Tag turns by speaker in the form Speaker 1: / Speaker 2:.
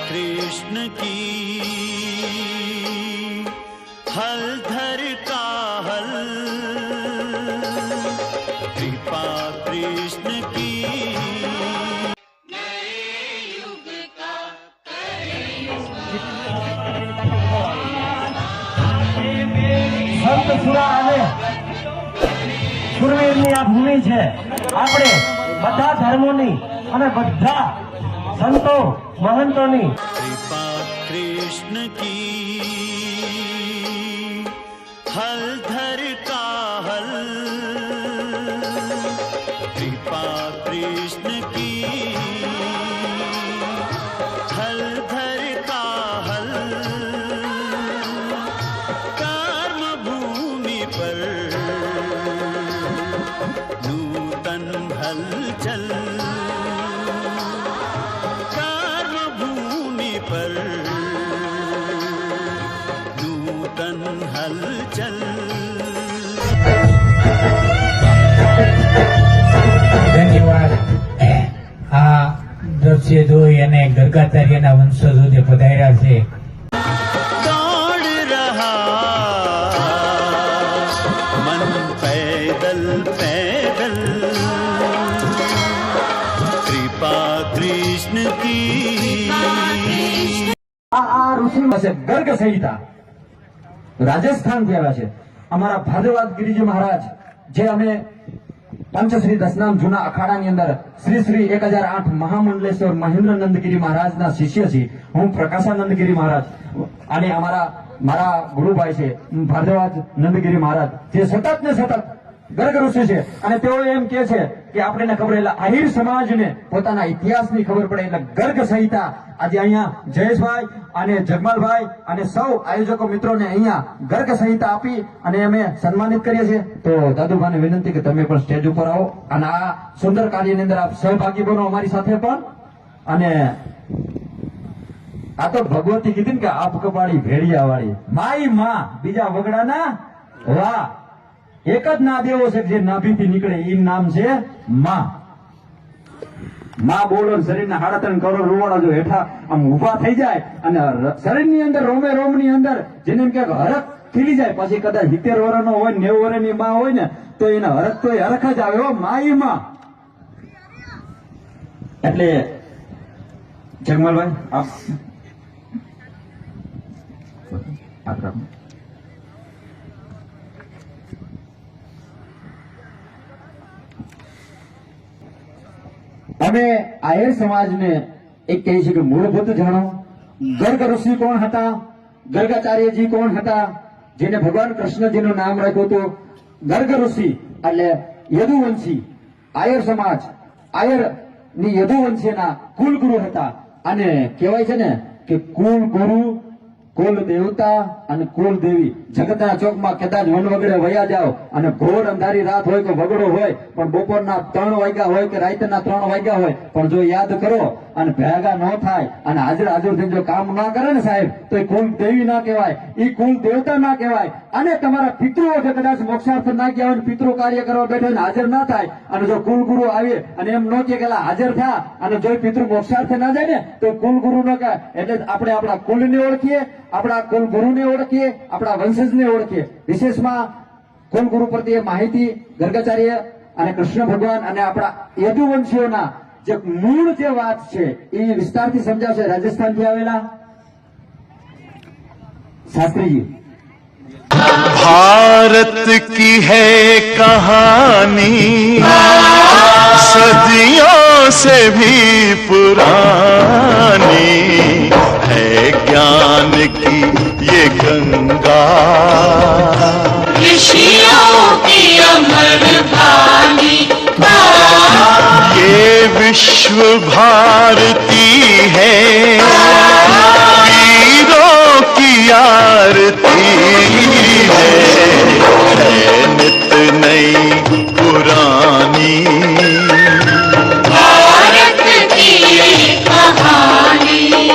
Speaker 1: कृष्ण की हलधर का हल, कृपा कृष्ण की।
Speaker 2: સંત સુરા અને સુરવીરની આ ભૂમિ છે। આપણે બધા ધર્મોની અને બધા संतो महंतोनी
Speaker 1: कृपा कृष्ण की हलधर का हल, कृपा कृष्ण की हलधर का हल, कर्म भूमि पर नूतन हलचल, पर नूतन हलचल।
Speaker 3: धन्यवाद। आ દ્રશ્ય જોઈ અને ગરગાચાર્યના વંશજો જે પધાર્યા છે।
Speaker 1: दौड़ रहा मन पैदल पैदल, कृपा कृष्ण की।
Speaker 2: गर्ग संहिता राजस्थान થી આવ્યા છે। અમારા ભારદ્વાજ ગિરિજી મહારાજ જે અમે પંચશ્રી દસનામ જૂના અખાડાની અંદર શ્રી શ્રી 1008 મહામંડલેશ્વર મહેન્દ્ર નંદગીરી મહારાજના શિષ્ય છીએ। હું પ્રકાશાનંદ ગિરી મહારાજ અને મારા ગુરુભાઈ છે ભારદ્વાજ નંદગીરી મહારાજ, જે સતત ને સતત ગર્ગ ઋષિ છે। અને તેઓ એમ કે છે કે આપણે ખબર એટલે આહિર સમાજને પોતાના ઇતિહાસની ખબર પડે એટલે ગર્ગ સંહિતા આજે અહીંયા જયેશભાઈ અને જગમાલભાઈ અને સૌ આયોજકો મિત્રોને અહીંયા ગર્ગ સંહિતા આપી અને અમે સન્માનિત કરીએ છીએ। તો દાદુભાઈને વિનંતી કે તમે પણ સ્ટેજ ઉપર આવો અને આ સુંદર કાર્યની અંદર આપ સહભાગી બનો અમારી સાથે પણ। અને આ તો ભગવતી કીધી ને કે આપ કપાળી ભેડિયા વાળી માઈ માં બીજા વગડાના વાહ, એક જ નાદ એવો છે જે નાભીથી નીકળે એ નામ છે માં। માં બોલો શરીરના 3.5 કરોડ રૂવાડા જો હેઠા આમ ઉભા થઈ જાય અને શરીરની અંદર રોમે રોમ ની અંદર જેને એમ કે હરખ ખીલી જાય, પછી કદાચ 70 વર્ષનો હોય 90 વર્ષની માં હોય ને તો એને હરખ તો હરખ જ આવે માઈ માં। એટલે જગમાલભાઈ આપ અમે આયર સમાજને એક કહે છે કે મૂળભૂત જાણો ગર્ગ ઋષિ કોણ હતા, ગર્ગાચાર્યજી કોણ હતા, જેને ભગવાન કૃષ્ણજીનું નામ રાખ્યું હતું ગર્ગ ઋષિ એટલે યદુવંશી। આયર સમાજ આયર ની યદુવંશીના કુલગુરુ હતા અને કહેવાય છે ને કે કુલ ગુરુ કુલ દેવતા અને કુલ દેવી। જગતના ચોકમાં કદાચ વન વગડે વયા જાઓ અને ઘોર અંધારી રાત હોય કે વગડો હોય પણ બપોરના 3 વાગ્યા હોય કે રાતના 3 વાગ્યા હોય પણ જો યાદ કરો અને ભેગા ન થાય અને હાજર થઈને જો કામ ના કરે ને સાહેબ તો એ કુલ દેવી ના કહેવાય, એ કુલ દેવતા ના કહેવાય। અને તમારા પિતૃઓ જે કદાચ મોક્ષાર્થ ના ગયા હોય પિતૃ કાર્ય કરવા બેઠે હાજર ના થાય અને જો કુલ ગુરુ આવે અને એમ ન કે હાજર થયા અને જો પિતૃ મોક્ષાર્થ ના જાય ને તો કુલ ગુરુ ન કહે। એટલે આપણે આપણા કુલને ઓળખીએ, આપણા કુલ ગુરુને ઓળખીએ, આપણા વંશજને ઓળખીએ। વિશેષમાં કુલ ગુરુ પ્રત્યે માહિતી ગર્ગાચાર્ય અને કૃષ્ણ ભગવાન અને આપણા યદુવંશીઓના જે મૂળ જે વાત છે એ વિસ્તારથી સમજાવશે રાજસ્થાનથી આવેલા શાસ્ત્રીજી।
Speaker 1: भारत की है कहानी सदियों से भी पुरानी, है ज्ञान की ये गंगा, ऋषियों की अमर वाणी। ये विश्व भारती